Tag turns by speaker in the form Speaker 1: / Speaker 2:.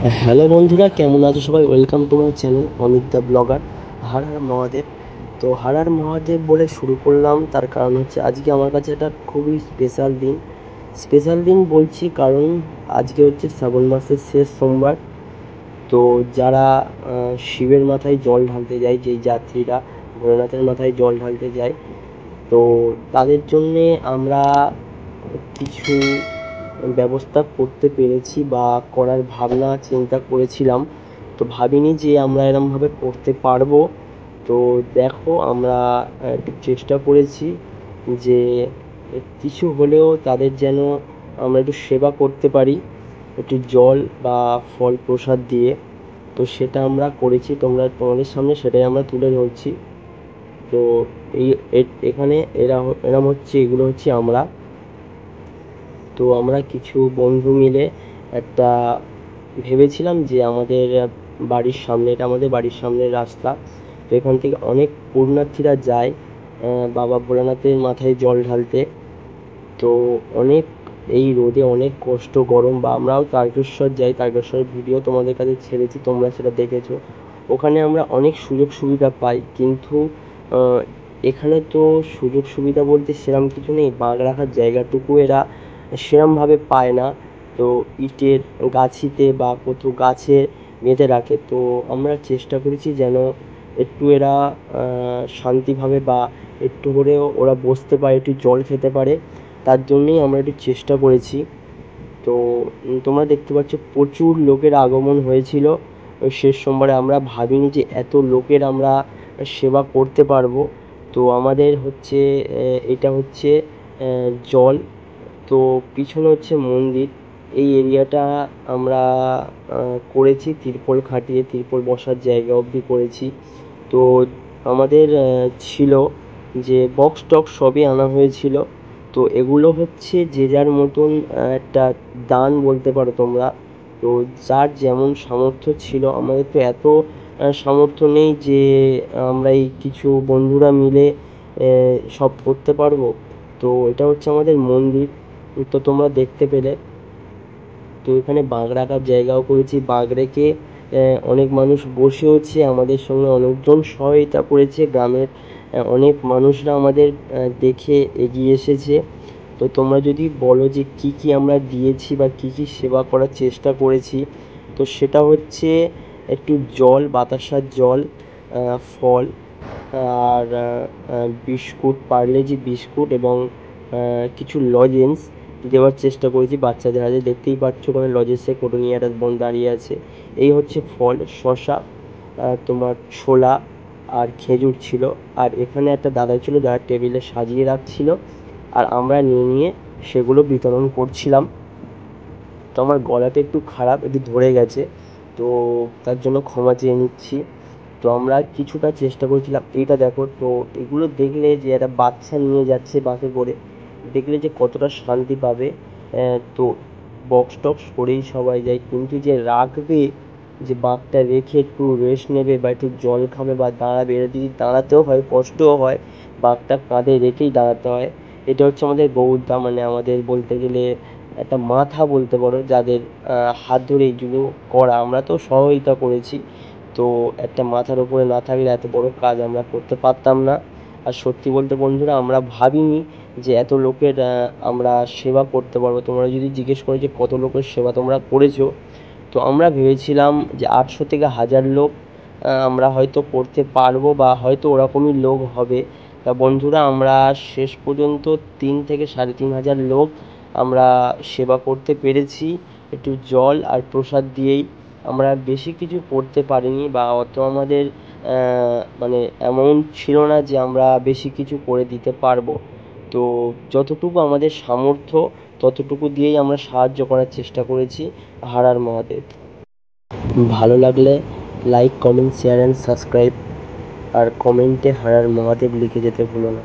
Speaker 1: Hello বন্ধুরা, কেমন আছো সবাই? Welcome to my channel Amit the blogger. Har Har Mahadev. তো হর হর মহাদেব বলে শুরু করলাম, তার কারণ হচ্ছে আজকে আমার কাছে একটা খুবই স্পেশাল দিন বলছি কারণ আজকে হচ্ছে শ্রাবণ মাসের শেষ সোমবার। তো যারা শিবের মাথায় জল ঢালতে যায়, যেই যাত্রীরা ভোলেনাথের মাথায় জল ঢালতে যায়, তো তাদের জন্যে আমরা কিছু ব্যবস্থা করতে পেরেছি বা করার ভাবনা চিন্তা করেছিলাম। তো ভাবিনি যে আমরা এরমভাবে করতে পারবো। তো দেখো, আমরা একটু চেষ্টা করেছি যে কিছু হলেও তাদের যেন আমরা একটু সেবা করতে পারি, একটু জল বা ফল প্রসাদ দিয়ে। তো সেটা আমরা করেছি, তোমাদের সামনে সেটাই আমরা তুলে ধরছি। তো এই এখানে এরম হচ্ছে, এগুলো হচ্ছে আমরা। তো আমরা কিছু বন্ধু মিলে একটা ভেবেছিলাম যে আমাদের বাড়ির সামনে, এটা আমাদের বাড়ির সামনের রাস্তা। তো এখান থেকে অনেক পুণ্যার্থীরা যায় বাবা ভোলানাথের মাথায় জল ঢালতে। তো অনেক এই রোদে অনেক কষ্ট, গরম, বা আমরাও তারকেশ্বর যাই, তারকেশ্বরের ভিডিও তোমাদের কাছে ছেড়েছি, তোমরা সেটা দেখেছো। ওখানে আমরা অনেক সুযোগ সুবিধা পাই, কিন্তু এখানে তো সুযোগ সুবিধা বলতে সেরম কিছু নেই, বাঁক রাখার জায়গাটুকু এরা সেরমভাবে পায় না। তো ইটের গাছিতে বা কোথাও গাছে বেঁধে রাখে। তো আমরা চেষ্টা করেছি যেন একটু এরা শান্তিভাবে বা একটু করেও ওরা বসতে পারে, একটু জল খেতে পারে, তার জন্যেই আমরা একটু চেষ্টা করেছি। তো তোমরা দেখতে পাচ্ছ প্রচুর লোকের আগমন হয়েছিল ওই শেষ সোমবারে। আমরা ভাবিনি যে এত লোকের আমরা সেবা করতে পারবো। তো আমাদের হচ্ছে এটা হচ্ছে জল, তো পিছনে হচ্ছে মন্দির। এই এরিয়াটা আমরা করেছি তিরপল খাটিয়ে, তিরপল বসার জায়গা অবধি করেছি। তো আমাদের ছিল যে বক্স টক্স সবই আনা হয়েছিল। তো এগুলো হচ্ছে যে যার মতন একটা দান বলতে পারো তোমরা। তো যার যেমন সামর্থ্য ছিল, আমাদের তো এত সামর্থ্য নেই যে আমরা এই কিছু বন্ধুরা মিলে সব করতে পারবো। তো এটা হচ্ছে আমাদের মন্দির, তো তোমরা দেখতে পেলে। তো এখানে বাঁক রাখার জায়গাও করেছি, বাঁক রেখে অনেক মানুষ বসেওছে, আমাদের সঙ্গে অনেকজন সহায়তা করেছে, গ্রামের অনেক মানুষরা আমাদের দেখে এগিয়ে এসেছে। তো তোমরা যদি বলো যে কী কী আমরা দিয়েছি বা কী কী সেবা করার চেষ্টা করেছি, তো সেটা হচ্ছে একটু জল, বাতাসার জল, ফল, আর বিস্কুট, পার্লেজি বিস্কুট, এবং কিছু লজেন্স দেওয়ার চেষ্টা করেছি বাচ্চাদের হাতে। দেখতেই পাচ্ছ ওখানে লজেন্সের কোটো নিয়ে একটা বোন দাঁড়িয়ে আছে। এই হচ্ছে ফল, শসা, তোমার ছোলা আর খেজুর ছিল। আর এখানে একটা দাদা ছিল যারা টেবিলে সাজিয়ে রাখছিল, আর আমরা নিয়ে নিয়ে সেগুলো বিতরণ করছিলাম। তো আমার গলাটা একটু খারাপ, একটু ধরে গেছে, তো তার জন্য ক্ষমা চেয়ে নিচ্ছি। তো আমরা কিছুটা চেষ্টা করেছিলাম। এইটা দেখো, তো এগুলো দেখলে যে একটা বাচ্চা নিয়ে যাচ্ছে বাসে করে, দেখলে যে কতটা শান্তি পাবে। তো বক্স টক্স করেই সবাই যায়, কিন্তু যে রাখবে, যে বাঁকটা রেখে একটু রেস্ট নেবে বা একটু জল খাবে বা দাঁড়াবে, এরা যদি দাঁড়াতেও হয়, কষ্টও হয়, বাঁকটা কাঁধে রেখেই দাঁড়াতে হয়। এটা হচ্ছে আমাদের বৌদ্ধা, মানে আমাদের বলতে গেলে একটা মাথা বলতে পারো, যাদের হাত ধরে এইগুলো করা। আমরা তো সহযোগিতা করেছি। তো একটা মাথার উপরে না থাকলে এত বড় কাজ আমরা করতে পারতাম না। আর সত্যি বলতে বন্ধুরা, আমরা ভাবিনি যে এত লোকের আমরা সেবা করতে পারবো। তোমরা যদি জিজ্ঞেস করো যে কত লোকের সেবা তোমরা করেছো, তো আমরা ভেবেছিলাম যে 800 থেকে 1000 লোক আমরা হয়তো করতে পারবো, বা হয়তো ওরকমই লোক হবে। তা বন্ধুরা, আমরা শেষ পর্যন্ত 3 থেকে 3500 লোক আমরা সেবা করতে পেরেছি, একটু জল আর প্রসাদ দিয়েই। আমরা বেশি কিছু করতে পারিনি, বা অত আমাদের মানে অ্যামাউন্ট ছিল না যে আমরা বেশি কিছু করে দিতে পারবো। তো যতটুকু আমাদের সামর্থ্য, ততটুকু দিয়েই আমরা সাহায্য করার চেষ্টা করেছি। হর হর মহাদেব। ভালো লাগলে like, comment, share and subscribe, আর কমেন্টে হর হর মহাদেব লিখে যেতে ভুলো না।